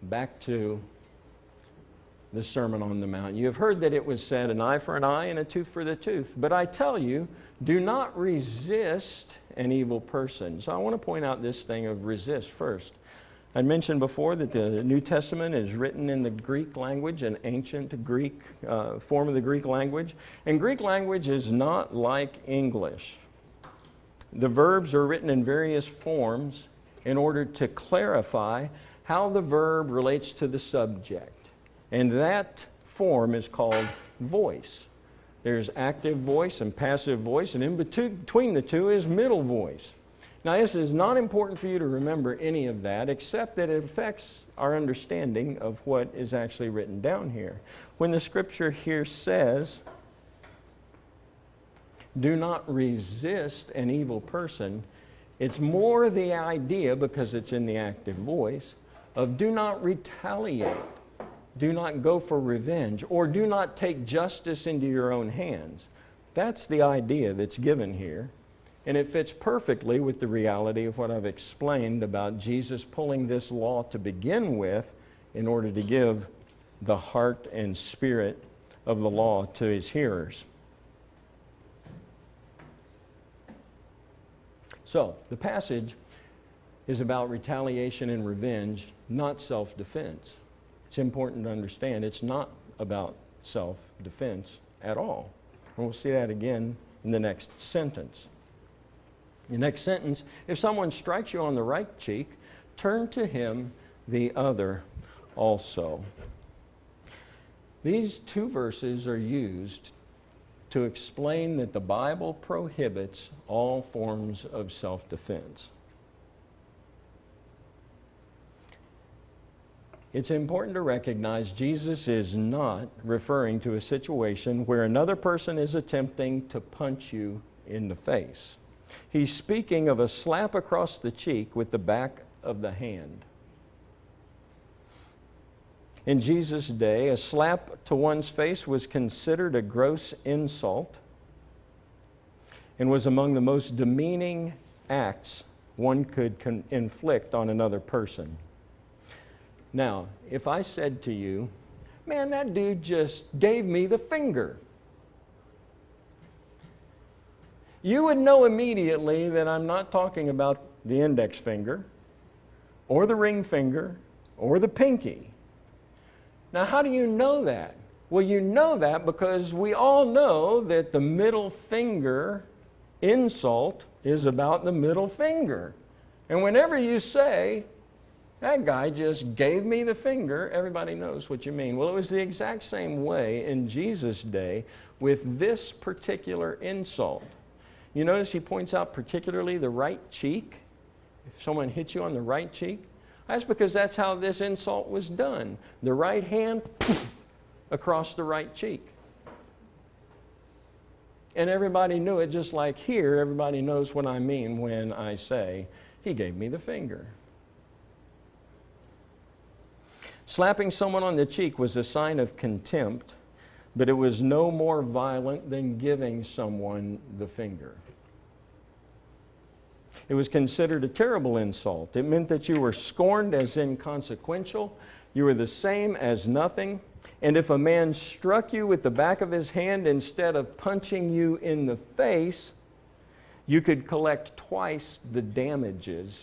back to the Sermon on the Mount. You have heard that it was said, an eye for an eye and a tooth for the tooth. But I tell you, do not resist an evil person. So I want to point out this thing of resist first. I mentioned before that the New Testament is written in the Greek language, an ancient Greek form of the Greek language. And Greek language is not like English. The verbs are written in various forms in order to clarify how the verb relates to the subject. And that form is called voice. There's active voice and passive voice, and in between the two is middle voice. Now, this is not important for you to remember any of that, except that it affects our understanding of what is actually written down here. When the Scripture here says, do not resist an evil person, it's more the idea, because it's in the active voice, of do not retaliate. Do not go for revenge, or do not take justice into your own hands. That's the idea that's given here. And it fits perfectly with the reality of what I've explained about Jesus pulling this law to begin with in order to give the heart and spirit of the law to his hearers. So, the passage is about retaliation and revenge, not self-defense. It's important to understand it's not about self-defense at all. And we'll see that again in the next sentence. The next sentence, if someone strikes you on the right cheek, turn to him the other also. These two verses are used to explain that the Bible prohibits all forms of self-defense. It's important to recognize Jesus is not referring to a situation where another person is attempting to punch you in the face. He's speaking of a slap across the cheek with the back of the hand. In Jesus' day, a slap to one's face was considered a gross insult and was among the most demeaning acts one could inflict on another person. Now, if I said to you, man, that dude just gave me the finger, you would know immediately that I'm not talking about the index finger or the ring finger or the pinky. Now, how do you know that? Well, you know that because we all know that the middle finger insult is about the middle finger. And whenever you say, that guy just gave me the finger, everybody knows what you mean. Well, it was the exact same way in Jesus' day with this particular insult. You notice he points out particularly the right cheek. If someone hits you on the right cheek, that's because that's how this insult was done. The right hand across the right cheek. And everybody knew it, just like here, everybody knows what I mean when I say, he gave me the finger. Slapping someone on the cheek was a sign of contempt, but it was no more violent than giving someone the finger. It was considered a terrible insult. It meant that you were scorned as inconsequential, you were the same as nothing, and if a man struck you with the back of his hand instead of punching you in the face, you could collect twice the damages,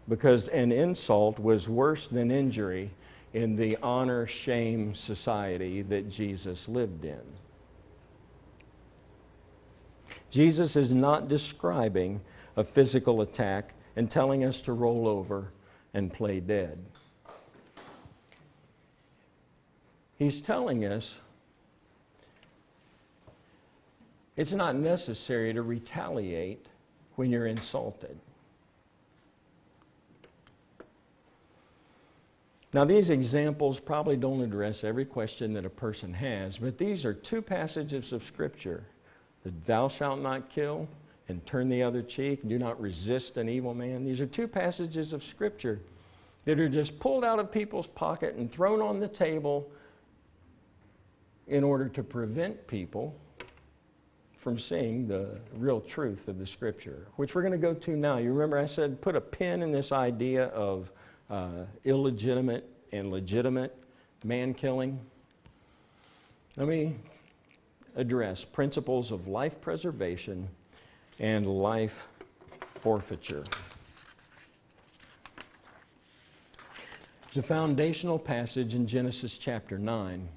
because an insult was worse than injury in the honor-shame society that Jesus lived in. Jesus is not describing a physical attack and telling us to roll over and play dead. He's telling us it's not necessary to retaliate when you're insulted. Now, these examples probably don't address every question that a person has, but these are two passages of Scripture. The thou shalt not kill and turn the other cheek, do not resist an evil man. These are two passages of Scripture that are just pulled out of people's pocket and thrown on the table in order to prevent people from seeing the real truth of the Scripture, which we're going to go to now. You remember I said put a pin in this idea of illegitimate and legitimate man killing, let me address principles of life preservation and life forfeiture. It's a foundational passage in Genesis chapter 9.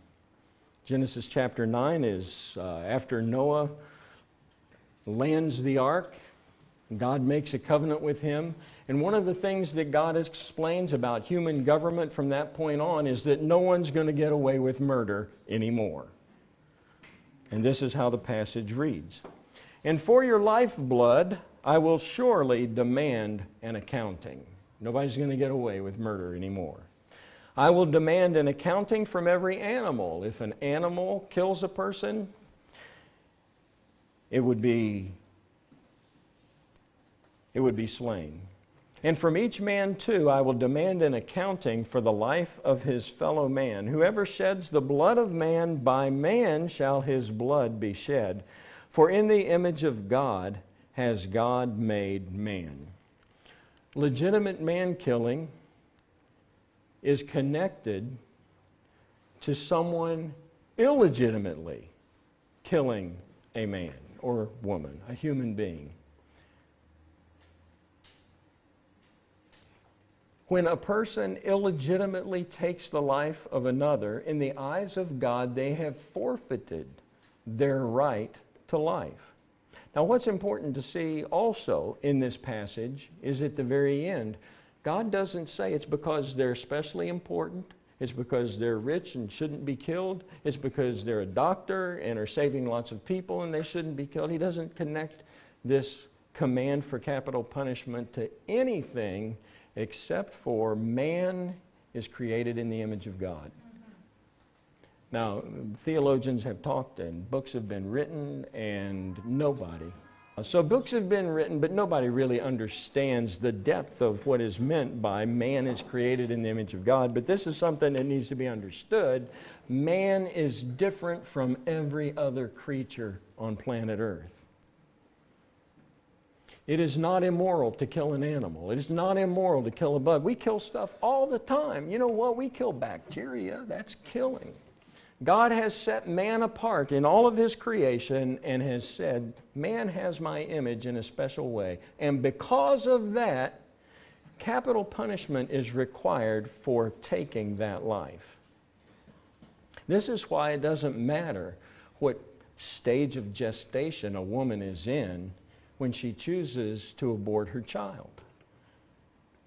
Genesis chapter 9 is after Noah lands the ark. God makes a covenant with him. And one of the things that God explains about human government from that point on is that no one's going to get away with murder anymore. And this is how the passage reads. And for your lifeblood, I will surely demand an accounting. Nobody's going to get away with murder anymore. I will demand an accounting from every animal. If an animal kills a person, it would be slain. And from each man, too, I will demand an accounting for the life of his fellow man. Whoever sheds the blood of man, by man shall his blood be shed. For in the image of God has God made man. Legitimate man killing is connected to someone illegitimately killing a man or woman, a human being. When a person illegitimately takes the life of another, in the eyes of God, they have forfeited their right to life. Now, what's important to see also in this passage is at the very end, God doesn't say it's because they're especially important, it's because they're rich and shouldn't be killed, it's because they're a doctor and are saving lots of people and they shouldn't be killed. He doesn't connect this command for capital punishment to anything except for man is created in the image of God. Now, theologians have talked and books have been written and So books have been written, but nobody really understands the depth of what is meant by man is created in the image of God. But this is something that needs to be understood. Man is different from every other creature on planet Earth. It is not immoral to kill an animal. It is not immoral to kill a bug. We kill stuff all the time. You know what? We kill bacteria. That's killing. God has set man apart in all of His creation and has said, man has my image in a special way. And because of that, capital punishment is required for taking that life. This is why it doesn't matter what stage of gestation a woman is in when she chooses to abort her child.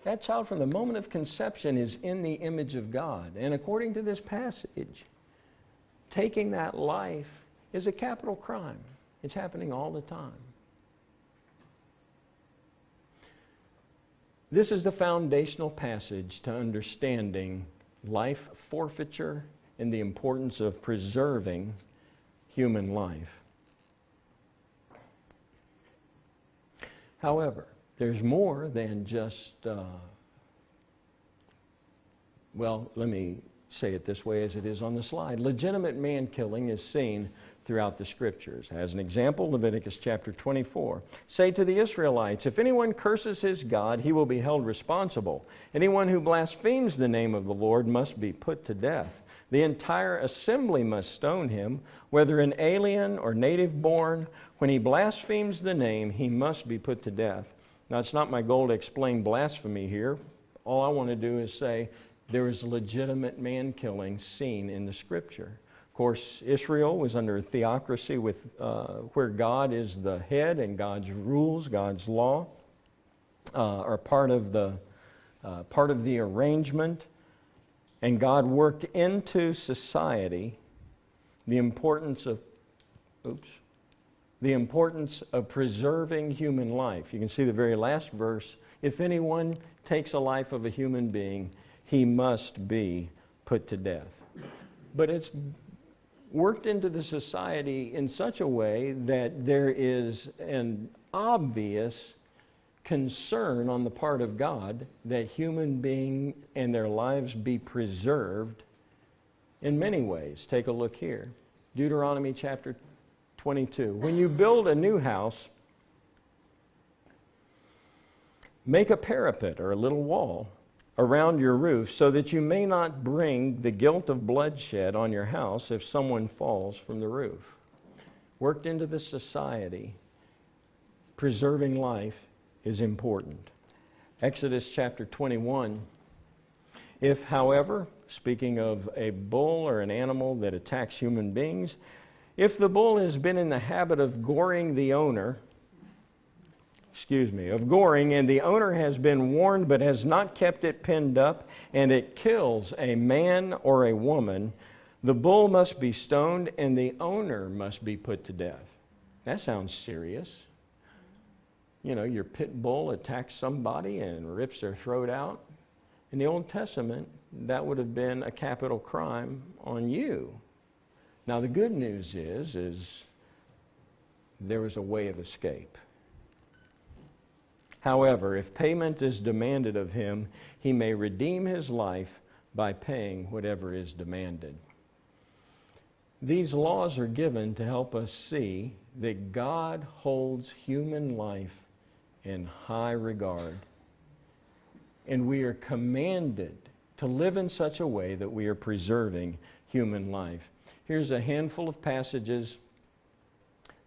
That child from the moment of conception is in the image of God. And according to this passage, taking that life is a capital crime. It's happening all the time. This is the foundational passage to understanding life forfeiture and the importance of preserving human life. However, there's more than just, let me say it this way as it is on the slide. Legitimate man killing is seen throughout the Scriptures. As an example, Leviticus chapter 24. Say to the Israelites, if anyone curses his God, he will be held responsible. Anyone who blasphemes the name of the Lord must be put to death. The entire assembly must stone him, whether an alien or native born. When he blasphemes the name, he must be put to death. Now, it's not my goal to explain blasphemy here. All I want to do is say there is legitimate man killing seen in the Scripture. Of course, Israel was under a theocracy with where God is the head and God's rules, God's law, are part of the arrangement. And God worked into society the importance of preserving human life. You can see the very last verse. If anyone takes a life of a human being, he must be put to death. But it's worked into the society in such a way that there is an obvious concern on the part of God that human beings and their lives be preserved in many ways. Take a look here. Deuteronomy chapter 22. When you build a new house, make a parapet or a little wall around your roof, so that you may not bring the guilt of bloodshed on your house if someone falls from the roof. Worked into the society, preserving life is important. Exodus chapter 21. If, however, speaking of a bull or an animal that attacks human beings, if the bull has been in the habit of goring the owner, and the owner has been warned but has not kept it pinned up, and it kills a man or a woman, the bull must be stoned and the owner must be put to death. That sounds serious. You know, your pit bull attacks somebody and rips their throat out. In the Old Testament, that would have been a capital crime on you. Now, the good news is there was a way of escape. However, if payment is demanded of him, he may redeem his life by paying whatever is demanded. These laws are given to help us see that God holds human life in high regard. And we are commanded to live in such a way that we are preserving human life. Here's a handful of passages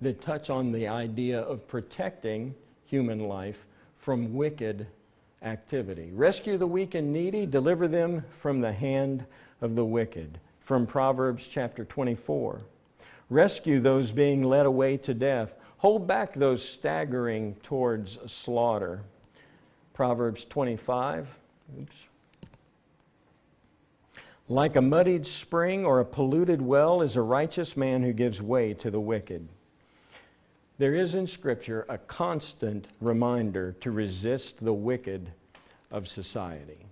that touch on the idea of protecting human life from wicked activity. Rescue the weak and needy, deliver them from the hand of the wicked. From Proverbs chapter 24. Rescue those being led away to death. Hold back those staggering towards slaughter. Proverbs 25. Like a muddied spring or a polluted well is a righteous man who gives way to the wicked. There is in Scripture a constant reminder to resist the wicked of society.